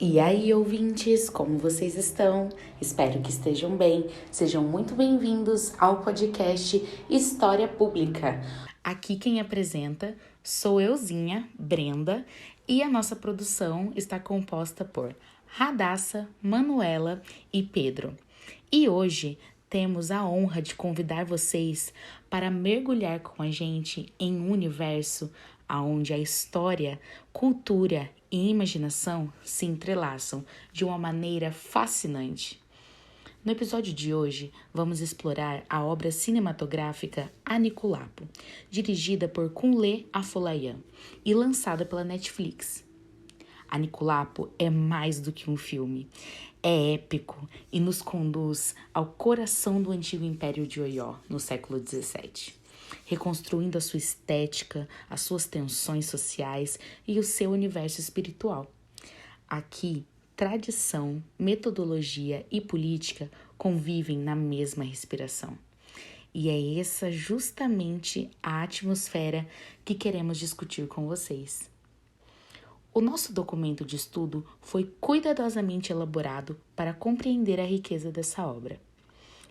E aí, ouvintes, como vocês estão? Espero que estejam bem. Sejam muito bem-vindos ao podcast História Pública. Aqui quem apresenta sou euzinha, Brenda, e a nossa produção está composta por Radassa, Manuela e Pedro. E hoje temos a honra de convidar vocês para mergulhar com a gente em um universo onde a história, cultura e imaginação se entrelaçam de uma maneira fascinante. No episódio de hoje, vamos explorar a obra cinematográfica Aniculapo, dirigida por Kunle Afolayan e lançada pela Netflix. Aniculapo é mais do que um filme. É épico e nos conduz ao coração do antigo Império de Oió, no século XVII, reconstruindo a sua estética, as suas tensões sociais e o seu universo espiritual. Aqui, tradição, metodologia e política convivem na mesma respiração. E é essa justamente a atmosfera que queremos discutir com vocês. O nosso documento de estudo foi cuidadosamente elaborado para compreender a riqueza dessa obra.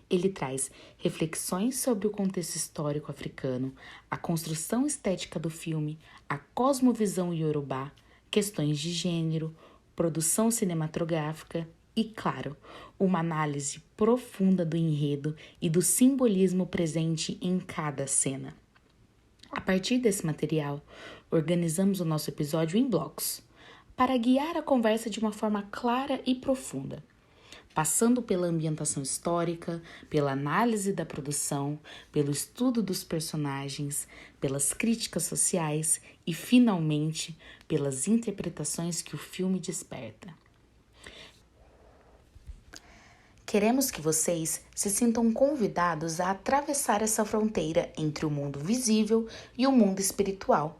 Ele traz reflexões sobre o contexto histórico africano, a construção estética do filme, a cosmovisão iorubá, questões de gênero, produção cinematográfica e, claro, uma análise profunda do enredo e do simbolismo presente em cada cena. A partir desse material, organizamos o nosso episódio em blocos, para guiar a conversa de uma forma clara e profunda, passando pela ambientação histórica, pela análise da produção, pelo estudo dos personagens, pelas críticas sociais e, finalmente, pelas interpretações que o filme desperta. Queremos que vocês se sintam convidados a atravessar essa fronteira entre o mundo visível e o mundo espiritual,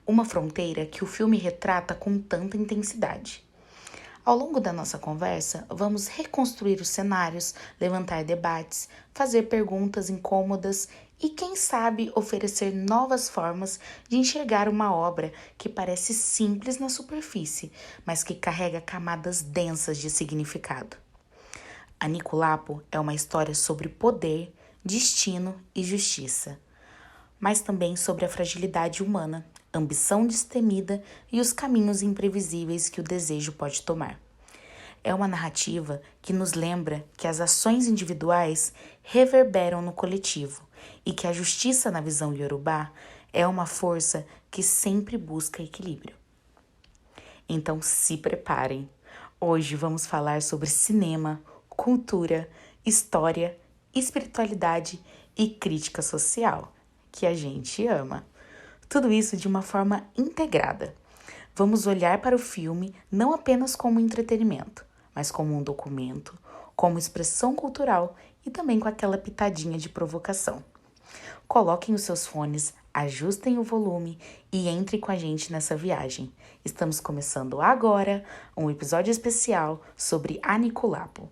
uma fronteira que o filme retrata com tanta intensidade. Ao longo da nossa conversa, vamos reconstruir os cenários, levantar debates, fazer perguntas incômodas e, quem sabe, oferecer novas formas de enxergar uma obra que parece simples na superfície, mas que carrega camadas densas de significado. Aniculapo é uma história sobre poder, destino e justiça, mas também sobre a fragilidade humana, ambição destemida e os caminhos imprevisíveis que o desejo pode tomar. É uma narrativa que nos lembra que as ações individuais reverberam no coletivo e que a justiça na visão iorubá é uma força que sempre busca equilíbrio. Então se preparem. Hoje vamos falar sobre cinema, cultura, história, espiritualidade e crítica social, que a gente ama. Tudo isso de uma forma integrada. Vamos olhar para o filme não apenas como entretenimento, mas como um documento, como expressão cultural e também com aquela pitadinha de provocação. Coloquem os seus fones, ajustem o volume e entrem com a gente nessa viagem. Estamos começando agora um episódio especial sobre Aniculapo.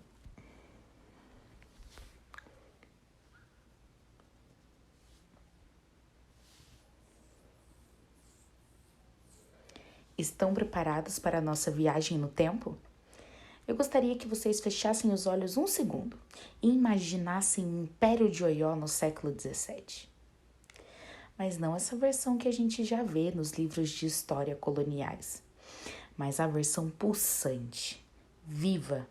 Estão preparados para a nossa viagem no tempo? Eu gostaria que vocês fechassem os olhos um segundo e imaginassem o Império de Oió no século XVII. Mas não essa versão que a gente já vê nos livros de história coloniais, mas a versão pulsante, viva,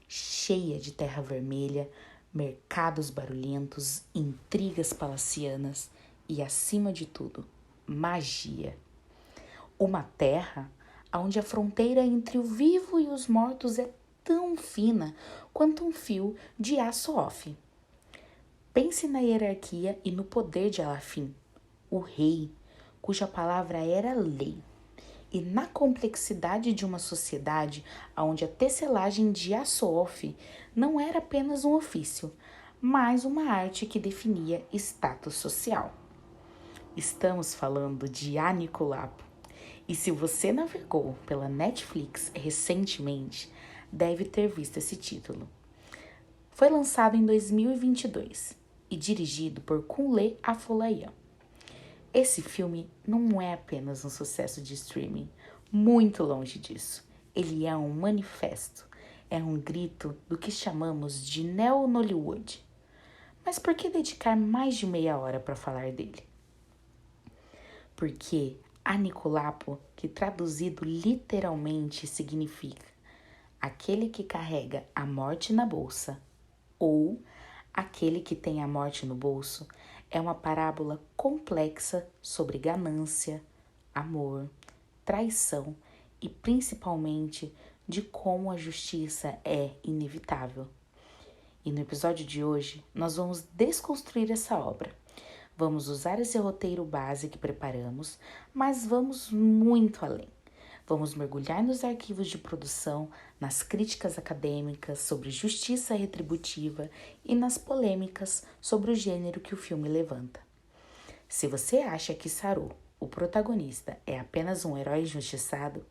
cheia de terra vermelha, mercados barulhentos, intrigas palacianas e, acima de tudo, magia. Uma terra onde a fronteira entre o vivo e os mortos é tão fina quanto um fio de aço off. Pense na hierarquia e no poder de Alafim, o rei, cuja palavra era lei, e na complexidade de uma sociedade onde a tecelagem de aço off não era apenas um ofício, mas uma arte que definia status social. Estamos falando de Aniculapo. E se você navegou pela Netflix recentemente, deve ter visto esse título. Foi lançado em 2022 e dirigido por Kunle Afolayan. Esse filme não é apenas um sucesso de streaming, muito longe disso. ele é um manifesto, é um grito do que chamamos de Neo-Nollywood. Mas por que dedicar mais de meia hora para falar dele? Porque Anikulapo, que traduzido literalmente significa aquele que carrega a morte na bolsa ou aquele que tem a morte no bolso, é uma parábola complexa sobre ganância, amor, traição e principalmente de como a justiça é inevitável. E no episódio de hoje, nós vamos desconstruir essa obra. Vamos usar esse roteiro base que preparamos, mas vamos muito além. Vamos mergulhar nos arquivos de produção, nas críticas acadêmicas sobre justiça retributiva e nas polêmicas sobre o gênero que o filme levanta. Se você acha que Saru, o protagonista, é apenas um herói injustiçado,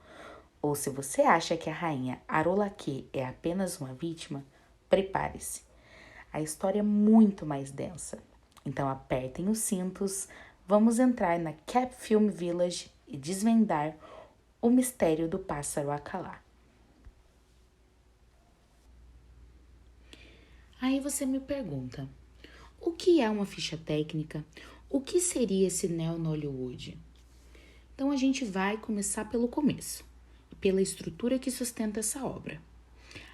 ou se você acha que a rainha Arolake é apenas uma vítima, prepare-se. A história é muito mais densa. Então apertem os cintos, vamos entrar na Cap Film Village e desvendar o mistério do pássaro Akalá. Aí você me pergunta, o que é uma ficha técnica? O que seria esse Neo-Nollywood? Então a gente vai começar pelo começo, pela estrutura que sustenta essa obra.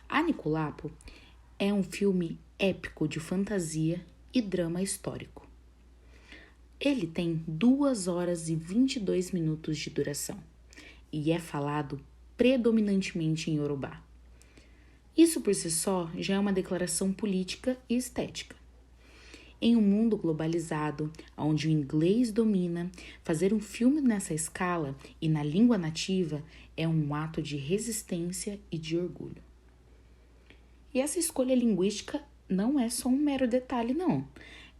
Anikulapo é um filme épico de fantasia e drama histórico. Ele tem 2 horas e 22 minutos de duração e é falado predominantemente em Yorubá. Isso por si só já é uma declaração política e estética. Em um mundo globalizado, onde o inglês domina, fazer um filme nessa escala e na língua nativa é um ato de resistência e de orgulho. E essa escolha linguística não é só um mero detalhe, não.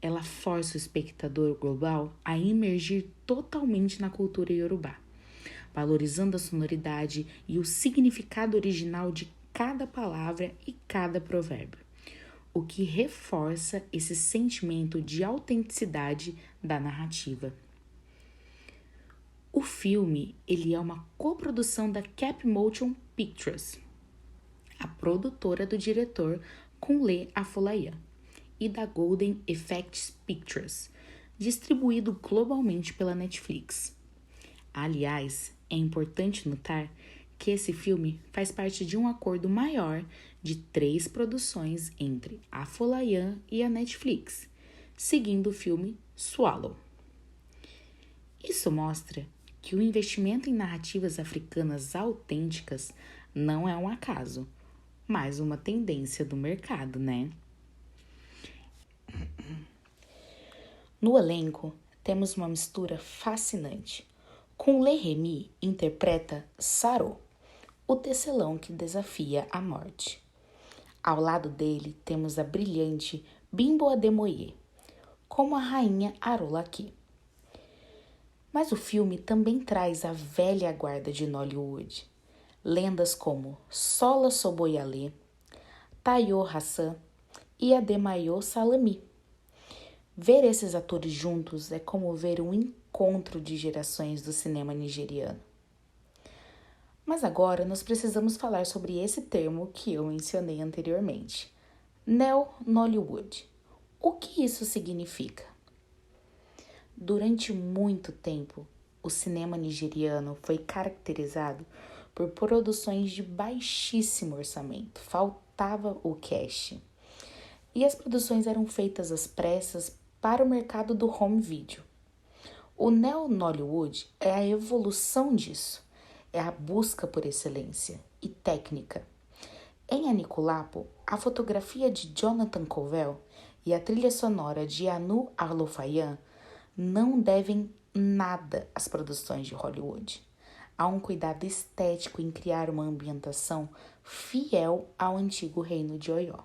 Ela força o espectador global a imergir totalmente na cultura iorubá, valorizando a sonoridade e o significado original de cada palavra e cada provérbio, o que reforça esse sentimento de autenticidade da narrativa. O filme ele é uma coprodução da Cap Motion Pictures, a produtora do diretor Kunle Afolayan, e da Golden Effects Pictures, distribuído globalmente pela Netflix. Aliás, é importante notar que esse filme faz parte de um acordo maior de 3 produções entre a Afolayan e a Netflix, seguindo o filme Swallow. Isso mostra que o investimento em narrativas africanas autênticas não é um acaso, mas uma tendência do mercado, né? No elenco, temos uma mistura fascinante. Kunle Remy interpreta Saro, o tecelão que desafia a morte. Ao lado dele, temos a brilhante Bimbo Ademoye, como a rainha Arolaki. Mas o filme também traz a velha guarda de Nollywood. Lendas como Sola Soboyale, Tayo Hassan e Ademayo Salami. Ver esses atores juntos é como ver um encontro de gerações do cinema nigeriano. Mas agora nós precisamos falar sobre esse termo que eu mencionei anteriormente, Neo-Nollywood. O que isso significa? Durante muito tempo, o cinema nigeriano foi caracterizado por produções de baixíssimo orçamento, faltava o cash. E as produções eram feitas às pressas para o mercado do home video. O Neo-Nollywood é a evolução disso, é a busca por excelência e técnica. Em Anikulapo, a fotografia de Jonathan Covell e a trilha sonora de Anu Arlofayan não devem nada às produções de Hollywood. Há um cuidado estético em criar uma ambientação fiel ao antigo reino de Oió.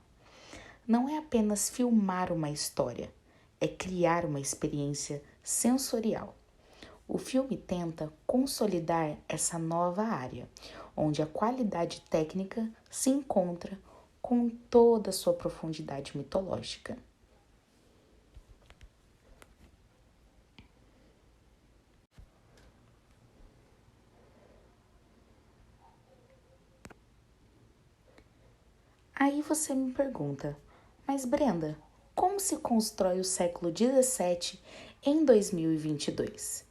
Não é apenas filmar uma história, é criar uma experiência sensorial. O filme tenta consolidar essa nova área, onde a qualidade técnica se encontra com toda a sua profundidade mitológica. Aí você me pergunta, mas Brenda, como se constrói o século XVII em 2022?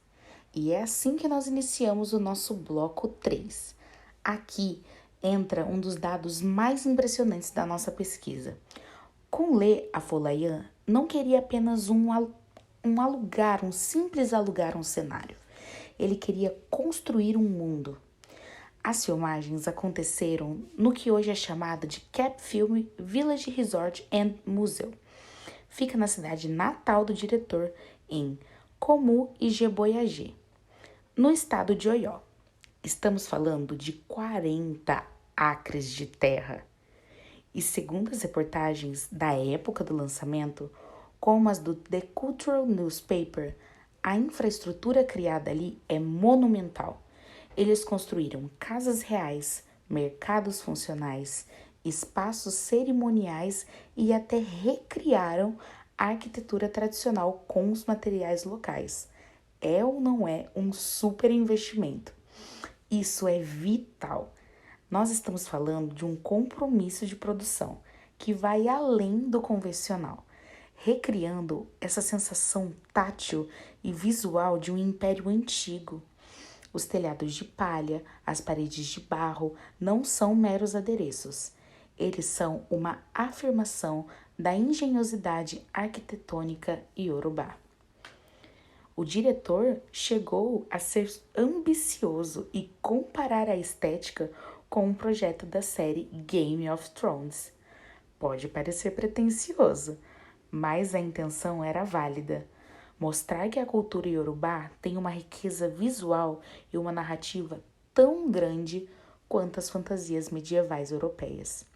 E é assim que nós iniciamos o nosso bloco 3. Aqui entra um dos dados mais impressionantes da nossa pesquisa. Com Lê Afolayan, não queria apenas um simples alugar um cenário. Ele queria construir um mundo. As filmagens aconteceram no que hoje é chamado de Cap Film Village Resort and Museum. Fica na cidade natal do diretor, em Komu e Jeboiagê, no estado de Oió. Estamos falando de 40 acres de terra. E segundo as reportagens da época do lançamento, como as do The Cultural Newspaper, a infraestrutura criada ali é monumental. Eles construíram casas reais, mercados funcionais, espaços cerimoniais e até recriaram a arquitetura tradicional com os materiais locais. É ou não é um super investimento? Isso é vital. Nós estamos falando de um compromisso de produção que vai além do convencional, recriando essa sensação tátil e visual de um império antigo. Os telhados de palha, as paredes de barro não são meros adereços. Eles são uma afirmação da engenhosidade arquitetônica iorubá. O diretor chegou a ser ambicioso e comparar a estética com um projeto da série Game of Thrones. Pode parecer pretensioso, mas a intenção era válida. Mostrar que a cultura iorubá tem uma riqueza visual e uma narrativa tão grande quanto as fantasias medievais europeias.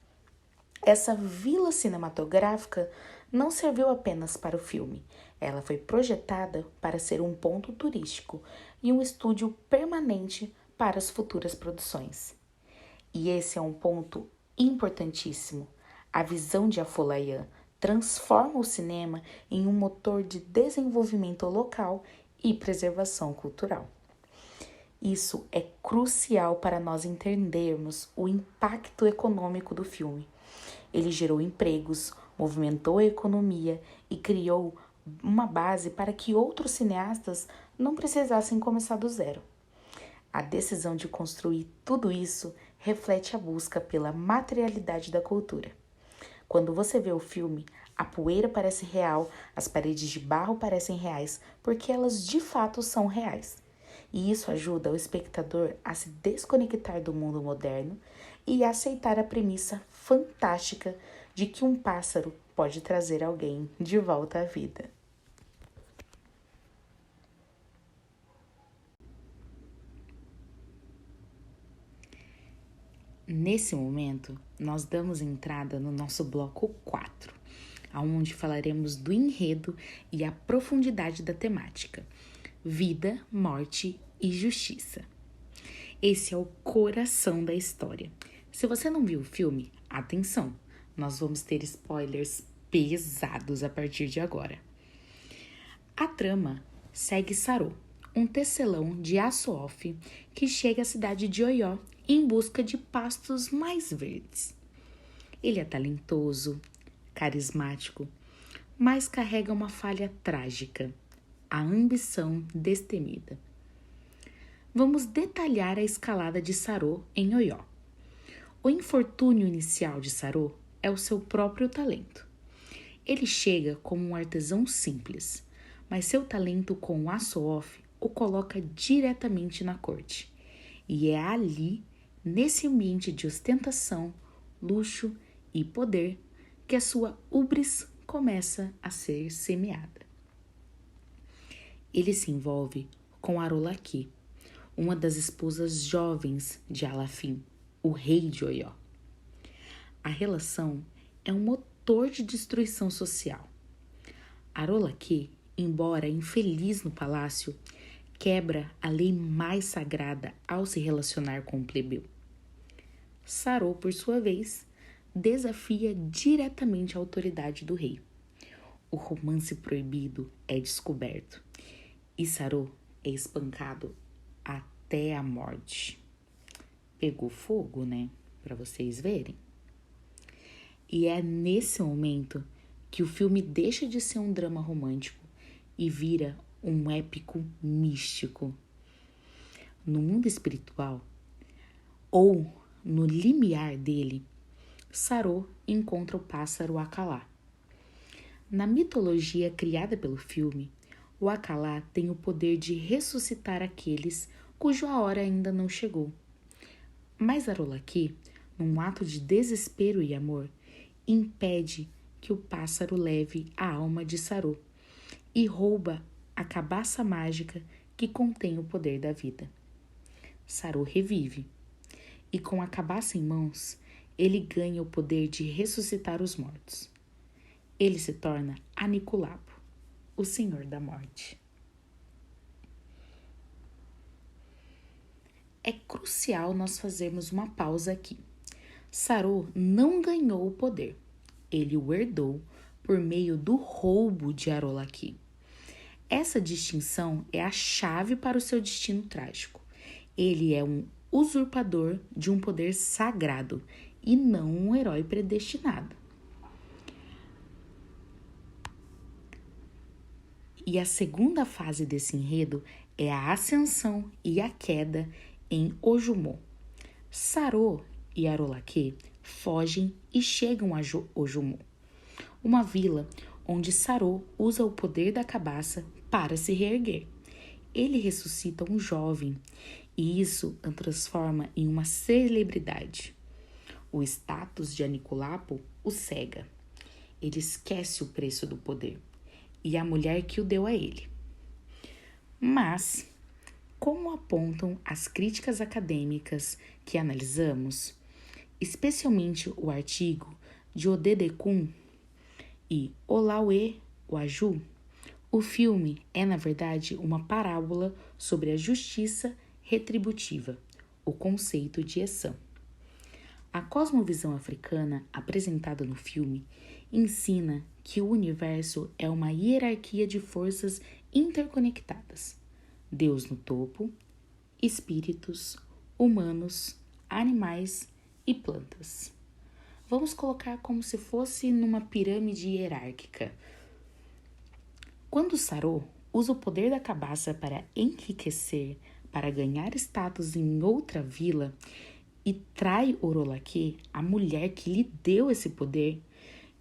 Essa vila cinematográfica não serviu apenas para o filme. Ela foi projetada para ser um ponto turístico e um estúdio permanente para as futuras produções. E esse é um ponto importantíssimo. A visão de Afolayan transforma o cinema em um motor de desenvolvimento local e preservação cultural. Isso é crucial para nós entendermos o impacto econômico do filme. Ele gerou empregos, movimentou a economia e criou uma base para que outros cineastas não precisassem começar do zero. A decisão de construir tudo isso reflete a busca pela materialidade da cultura. Quando você vê o filme, a poeira parece real, as paredes de barro parecem reais, porque elas de fato são reais. E isso ajuda o espectador a se desconectar do mundo moderno e aceitar a premissa fantástica de que um pássaro pode trazer alguém de volta à vida. Nesse momento, nós damos entrada no nosso bloco 4, onde falaremos do enredo e a profundidade da temática: vida, morte e justiça. Esse é o coração da história. Se você não viu o filme, atenção, nós vamos ter spoilers pesados a partir de agora. A trama segue Sarô, um tecelão de Aço-Off que chega à cidade de Oió em busca de pastos mais verdes. Ele é talentoso, carismático, mas carrega uma falha trágica: a ambição destemida. Vamos detalhar a escalada de Sarô em Oió. O infortúnio inicial de Sarô é o seu próprio talento. Ele chega como um artesão simples, mas seu talento com o Aço-Off o coloca diretamente na corte. E é ali, nesse ambiente de ostentação, luxo e poder, que a sua ubris começa a ser semeada. Ele se envolve com Arolaqui, uma das esposas jovens de Alafim, o rei de Oió. A relação é um motor de destruição social. Arolaqui, embora infeliz no palácio, quebra a lei mais sagrada ao se relacionar com o plebeu. Sarô, por sua vez, desafia diretamente a autoridade do rei. O romance proibido é descoberto e Sarô é espancado até a morte. Pegou fogo, né? Para vocês verem. E é nesse momento que o filme deixa de ser um drama romântico e vira um épico místico. No mundo espiritual, ou no limiar dele, Sarô encontra o pássaro Akalá. Na mitologia criada pelo filme, o Akalá tem o poder de ressuscitar aqueles cuja hora ainda não chegou. Mas Arolaki, num ato de desespero e amor, impede que o pássaro leve a alma de Sarô e rouba a cabaça mágica que contém o poder da vida. Sarô revive e, com a cabaça em mãos, ele ganha o poder de ressuscitar os mortos. Ele se torna Anikulapo, o Senhor da Morte. É crucial nós fazermos uma pausa aqui. Sarô não ganhou o poder, ele o herdou por meio do roubo de Arolaki. Essa distinção é a chave para o seu destino trágico. Ele é um usurpador de um poder sagrado e não um herói predestinado. E a segunda fase desse enredo é a ascensão e a queda em Ojumo. Sarô e Arolaki fogem e chegam a Ojumo, uma vila onde Sarô usa o poder da cabaça para se reerguer. Ele ressuscita um jovem e isso o transforma em uma celebridade. O status de Anikulapo o cega. Ele esquece o preço do poder e a mulher que o deu a ele. Mas, como apontam as críticas acadêmicas que analisamos, especialmente o artigo de Odedekun e Olaue Waju, o filme é, na verdade, uma parábola sobre a justiça retributiva, o conceito de Essan. A cosmovisão africana apresentada no filme ensina que o universo é uma hierarquia de forças interconectadas. Deus no topo, espíritos, humanos, animais e plantas. Vamos colocar como se fosse numa pirâmide hierárquica. Quando Sarô usa o poder da cabaça para enriquecer, para ganhar status em outra vila e trai Arolaki, a mulher que lhe deu esse poder,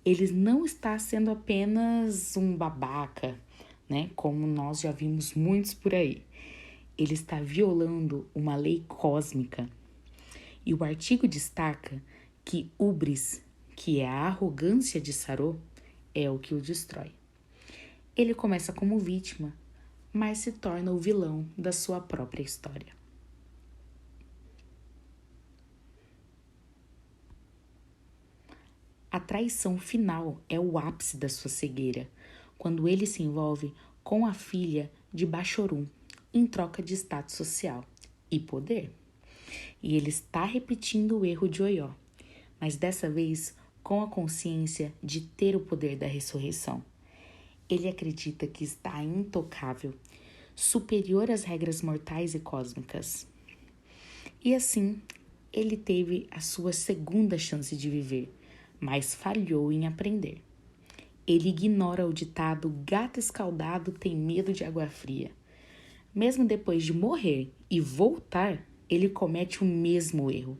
ele não está sendo apenas um babaca, né? Como nós já vimos muitos por aí. Ele está violando uma lei cósmica. E o artigo destaca que Ubris, que é a arrogância de Sarô, é o que o destrói. Ele começa como vítima, mas se torna o vilão da sua própria história. A traição final é o ápice da sua cegueira, quando ele se envolve com a filha de Bashorum, em troca de status social e poder. E ele está repetindo o erro de Oió, mas dessa vez com a consciência de ter o poder da ressurreição. Ele acredita que está intocável, superior às regras mortais e cósmicas. E assim, ele teve a sua segunda chance de viver, mas falhou em aprender. Ele ignora o ditado gato escaldado tem medo de água fria. Mesmo depois de morrer e voltar, ele comete o mesmo erro.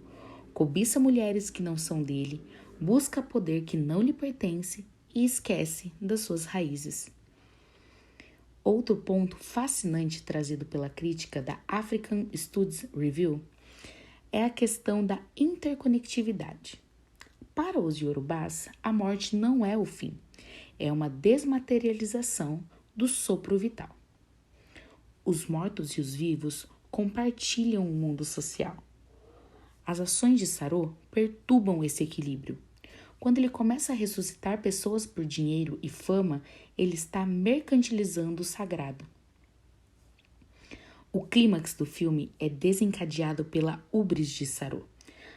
Cobiça mulheres que não são dele, busca poder que não lhe pertence e esquece das suas raízes. Outro ponto fascinante trazido pela crítica da African Studies Review é a questão da interconectividade. Para os iorubás, a morte não é o fim, é uma desmaterialização do sopro vital. Os mortos e os vivos compartilham o mundo social. As ações de Sarô perturbam esse equilíbrio. Quando ele começa a ressuscitar pessoas por dinheiro e fama, ele está mercantilizando o sagrado. O clímax do filme é desencadeado pela ubris de Sarô,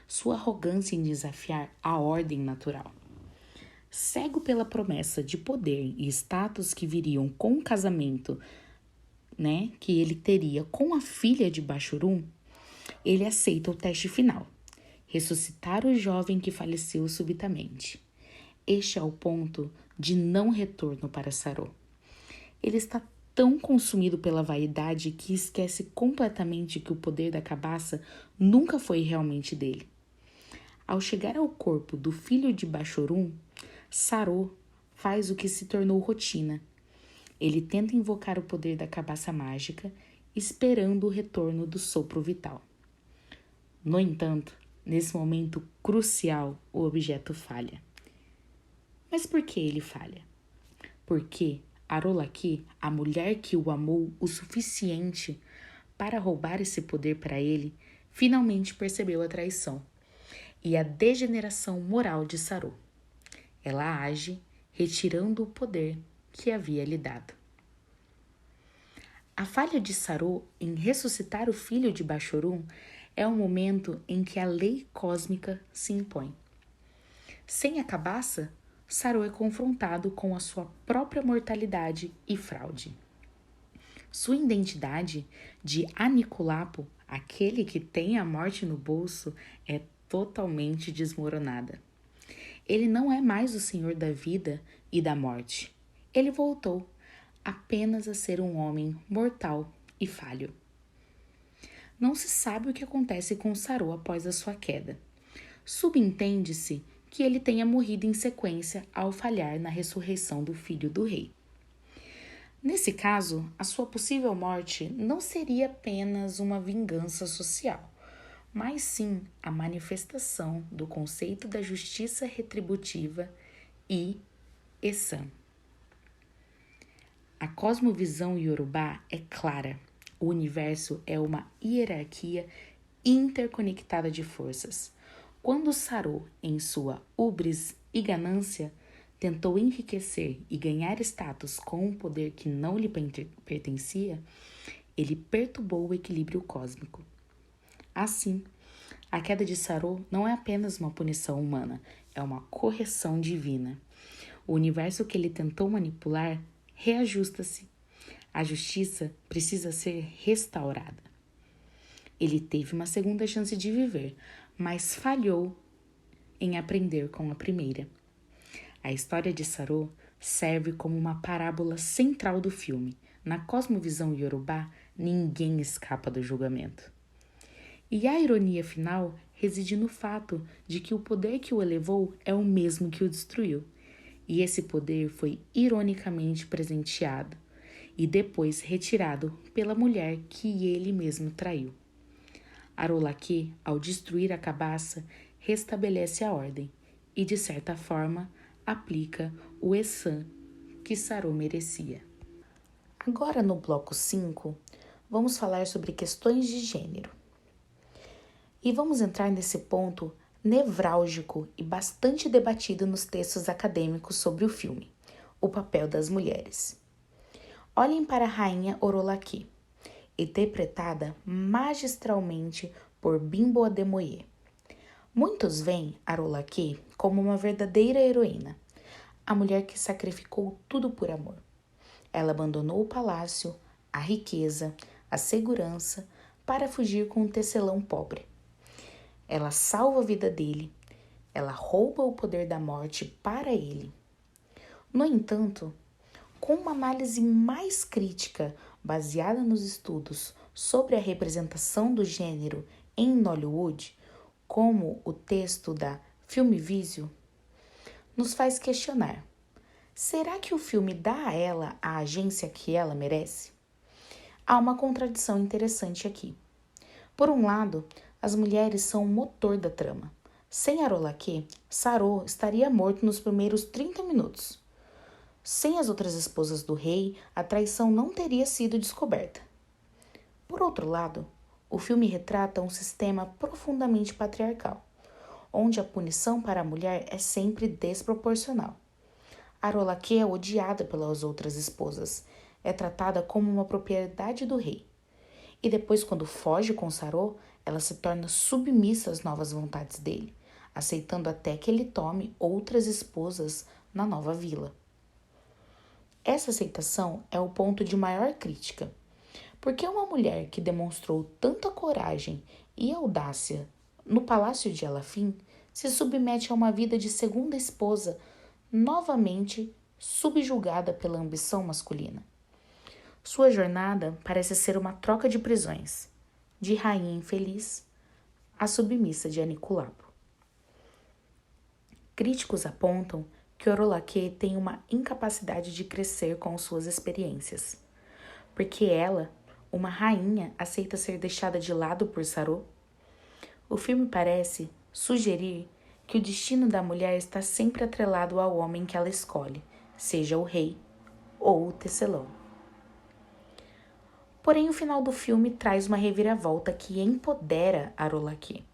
sua arrogância em desafiar a ordem natural. Cego pela promessa de poder e status que viriam com o casamento, que ele teria com a filha de Bashorum, ele aceita o teste final, ressuscitar o jovem que faleceu subitamente. Este é o ponto de não retorno para Sarô. Ele está tão consumido pela vaidade que esquece completamente que o poder da cabaça nunca foi realmente dele. Ao chegar ao corpo do filho de Bashorum, Sarô faz o que se tornou rotina. Ele tenta invocar o poder da cabaça mágica, esperando o retorno do sopro vital. No entanto, nesse momento crucial, o objeto falha. Mas por que ele falha? Porque Arolaki, a mulher que o amou o suficiente para roubar esse poder para ele, finalmente percebeu a traição e a degeneração moral de Sarô. Ela age retirando o poder que havia lhe dado. A falha de Sarô em ressuscitar o filho de Bashorum é o momento em que a lei cósmica se impõe. Sem a cabaça, Sarô é confrontado com a sua própria mortalidade e fraude. Sua identidade de Aniculapo, aquele que tem a morte no bolso, é totalmente desmoronada. Ele não é mais o senhor da vida e da morte. Ele voltou apenas a ser um homem mortal e falho. Não se sabe o que acontece com Sarô após a sua queda. Subentende-se que ele tenha morrido em sequência ao falhar na ressurreição do filho do rei. Nesse caso, a sua possível morte não seria apenas uma vingança social, mas sim a manifestação do conceito da justiça retributiva e Esan. A cosmovisão iorubá é clara. O universo é uma hierarquia interconectada de forças. Quando Sarô, em sua ubris e ganância, tentou enriquecer e ganhar status com um poder que não lhe pertencia, ele perturbou o equilíbrio cósmico. Assim, a queda de Sarô não é apenas uma punição humana, é uma correção divina. O universo que ele tentou manipular reajusta-se. A justiça precisa ser restaurada. Ele teve uma segunda chance de viver, mas falhou em aprender com a primeira. A história de Sarô serve como uma parábola central do filme. Na cosmovisão iorubá, ninguém escapa do julgamento. E a ironia final reside no fato de que o poder que o elevou é o mesmo que o destruiu. E esse poder foi ironicamente presenteado e depois retirado pela mulher que ele mesmo traiu. Arolaki, ao destruir a cabaça, restabelece a ordem e, de certa forma, aplica o Esan que Sarô merecia. Agora, no bloco 5, vamos falar sobre questões de gênero. E vamos entrar nesse ponto nevrálgico e bastante debatido nos textos acadêmicos sobre o filme, o papel das mulheres. Olhem para a rainha Arolaki, interpretada magistralmente por Bimbo Ademoye. Muitos veem Arolaki como uma verdadeira heroína, a mulher que sacrificou tudo por amor. Ela abandonou o palácio, a riqueza, a segurança para fugir com um tecelão pobre. Ela salva a vida dele, ela rouba o poder da morte para ele. No entanto, com uma análise mais crítica, baseada nos estudos sobre a representação do gênero em Nollywood, como o texto da Filmvisio, nos faz questionar: será que o filme dá a ela a agência que ela merece? Há uma contradição interessante aqui. Por um lado, as mulheres são o motor da trama. Sem Arolaki, Sarô estaria morto nos primeiros 30 minutos. Sem as outras esposas do rei, a traição não teria sido descoberta. Por outro lado, o filme retrata um sistema profundamente patriarcal, onde a punição para a mulher é sempre desproporcional. Arolaki é odiada pelas outras esposas, é tratada como uma propriedade do rei. E depois, quando foge com Sarô, ela se torna submissa às novas vontades dele, aceitando até que ele tome outras esposas na nova vila. Essa aceitação é o ponto de maior crítica, porque uma mulher que demonstrou tanta coragem e audácia no palácio de Elafim se submete a uma vida de segunda esposa novamente subjugada pela ambição masculina. Sua jornada parece ser uma troca de prisões, de rainha infeliz à submissa de Aniculapo. Críticos apontam que Orolaque tem uma incapacidade de crescer com suas experiências, porque ela, uma rainha, aceita ser deixada de lado por Sarô. O filme parece sugerir que o destino da mulher está sempre atrelado ao homem que ela escolhe, seja o rei ou o tecelão. Porém, o final do filme traz uma reviravolta que empodera Arolaque.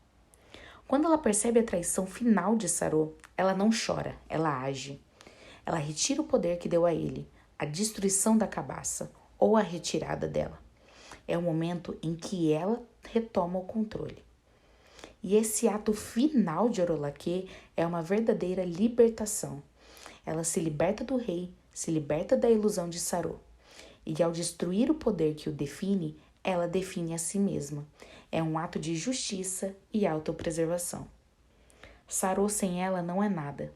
Quando ela percebe a traição final de Sarô, ela não chora, ela age. Ela retira o poder que deu a ele, a destruição da cabaça ou a retirada dela. É o momento em que ela retoma o controle. E esse ato final de Arolaque é uma verdadeira libertação. Ela se liberta do rei, se liberta da ilusão de Sarô. E ao destruir o poder que o define, ela define a si mesma. É um ato de justiça e autopreservação. Sarô sem ela não é nada.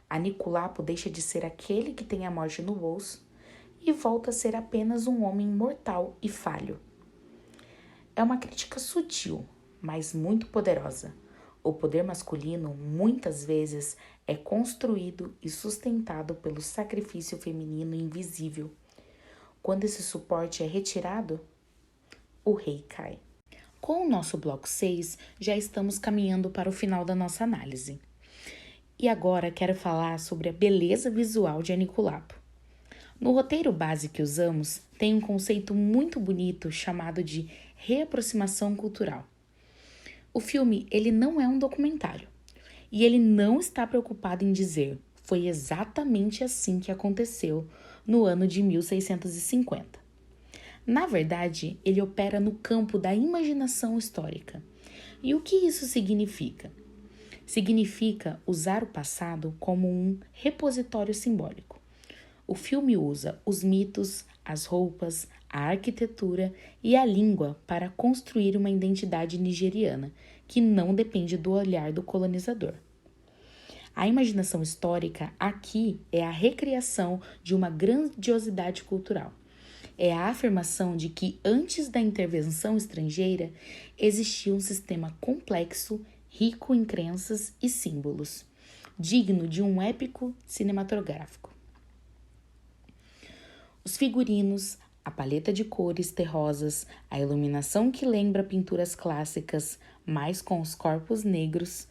Aniculapo deixa de ser aquele que tem a morte no bolso e volta a ser apenas um homem mortal e falho. É uma crítica sutil, mas muito poderosa. O poder masculino, muitas vezes, é construído e sustentado pelo sacrifício feminino invisível. Quando esse suporte é retirado, o rei cai. Com o nosso bloco 6, já estamos caminhando para o final da nossa análise. E agora quero falar sobre a beleza visual de Aniculapo. No roteiro base que usamos, tem um conceito muito bonito chamado de reaproximação cultural. O filme, ele não é um documentário. E ele não está preocupado em dizer foi exatamente assim que aconteceu no ano de 1650. Na verdade, ele opera no campo da imaginação histórica. E o que isso significa? Significa usar o passado como um repositório simbólico. O filme usa os mitos, as roupas, a arquitetura e a língua para construir uma identidade nigeriana que não depende do olhar do colonizador. A imaginação histórica aqui é a recriação de uma grandiosidade cultural. É a afirmação de que antes da intervenção estrangeira existia um sistema complexo, rico em crenças e símbolos, digno de um épico cinematográfico. Os figurinos, a paleta de cores terrosas, a iluminação que lembra pinturas clássicas, mas com os corpos negros,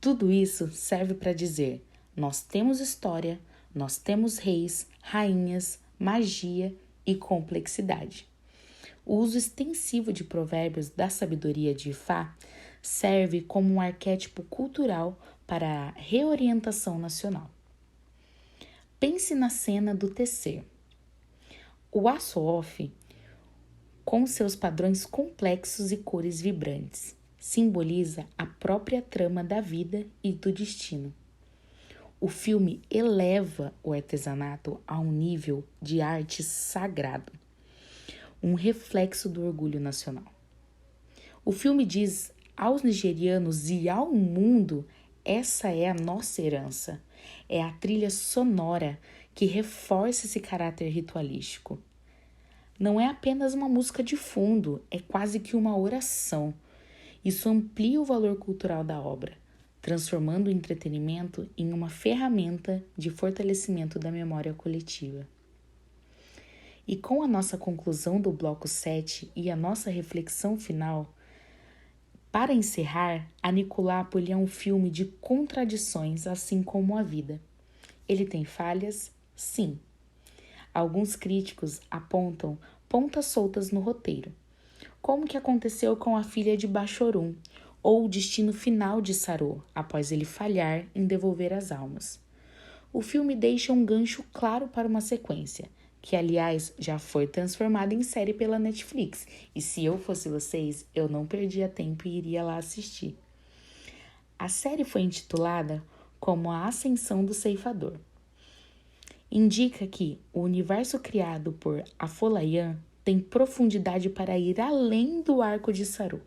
tudo isso serve para dizer: nós temos história, nós temos reis, rainhas, magia e complexidade. O uso extensivo de provérbios da sabedoria de Ifá serve como um arquétipo cultural para a reorientação nacional. Pense na cena do tecer. O aço-off, com seus padrões complexos e cores vibrantes, simboliza a própria trama da vida e do destino. O filme eleva o artesanato a um nível de arte sagrado, um reflexo do orgulho nacional. O filme diz aos nigerianos e ao mundo: essa é a nossa herança, é a trilha sonora que reforça esse caráter ritualístico. Não é apenas uma música de fundo, é quase que uma oração. Isso amplia o valor cultural da obra, transformando o entretenimento em uma ferramenta de fortalecimento da memória coletiva. E com a nossa conclusão do bloco 7 e a nossa reflexão final, para encerrar, Aniculapo é um filme de contradições, assim como a vida. Ele tem falhas? Sim. Alguns críticos apontam pontas soltas no roteiro, como que aconteceu com a filha de Bachorum, ou o destino final de Sarô, após ele falhar em devolver as almas. O filme deixa um gancho claro para uma sequência, que aliás já foi transformada em série pela Netflix, e se eu fosse vocês, eu não perdia tempo e iria lá assistir. A série foi intitulada como A Ascensão do Ceifador. Indica que o universo criado por Afolayan tem profundidade para ir além do arco de Sarô,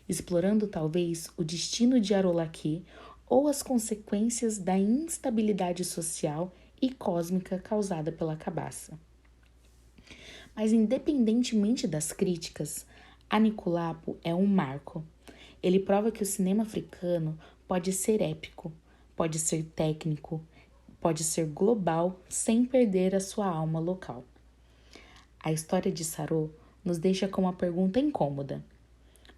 explorando talvez o destino de Arolaque ou as consequências da instabilidade social e cósmica causada pela cabaça. Mas independentemente das críticas, Aniculapo é um marco. Ele prova que o cinema africano pode ser épico, pode ser técnico, pode ser global sem perder a sua alma local. A história de Sarô nos deixa com uma pergunta incômoda.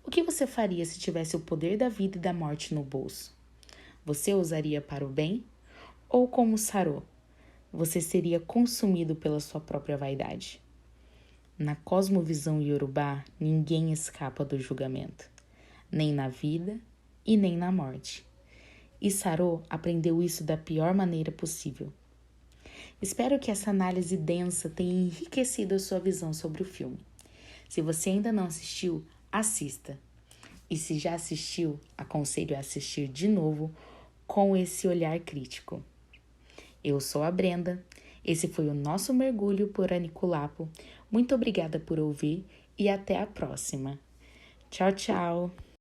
O que você faria se tivesse o poder da vida e da morte no bolso? Você usaria para o bem? Ou como Sarô, você seria consumido pela sua própria vaidade? Na cosmovisão iorubá, ninguém escapa do julgamento, nem na vida e nem na morte. E Sarô aprendeu isso da pior maneira possível. Espero que essa análise densa tenha enriquecido a sua visão sobre o filme. Se você ainda não assistiu, assista. E se já assistiu, aconselho a assistir de novo com esse olhar crítico. Eu sou a Brenda, esse foi o nosso mergulho por Aniculapo. Muito obrigada por ouvir e até a próxima. Tchau, tchau!